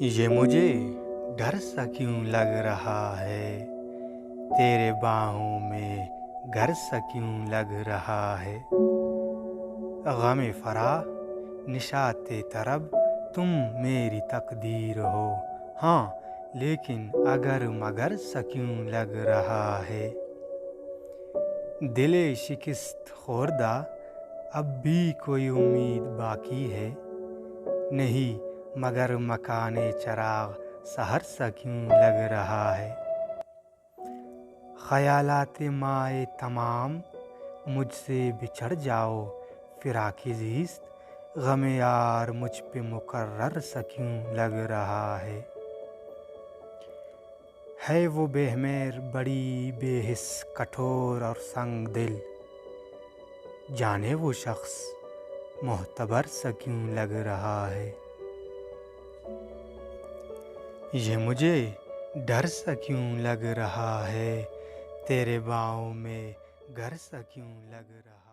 یہ مجھے ڈر سا کیوں لگ رہا ہے، تیرے باہوں میں گھر سا کیوں لگ رہا ہے۔ غم فراق نشاط طرب تم میری تقدیر ہو، ہاں لیکن اگر مگر سا کیوں لگ رہا ہے۔ دل شکست خوردہ اب بھی کوئی امید باقی ہے، نہیں مگر مکان چراغ سحر سا کیوں لگ رہا ہے۔ خیالات مائے تمام مجھ سے بچھڑ جاؤ، فراق زیست غم یار مجھ پہ مقرر سا کیوں لگ رہا ہے وہ بے مہر بڑی بے حس کٹھور اور سنگ دل، جانے وہ شخص معتبر سا کیوں لگ رہا ہے۔ یہ مجھے ڈر سا کیوں لگ رہا ہے، تیرے باہوں میں گھر سا کیوں لگ رہا ہے۔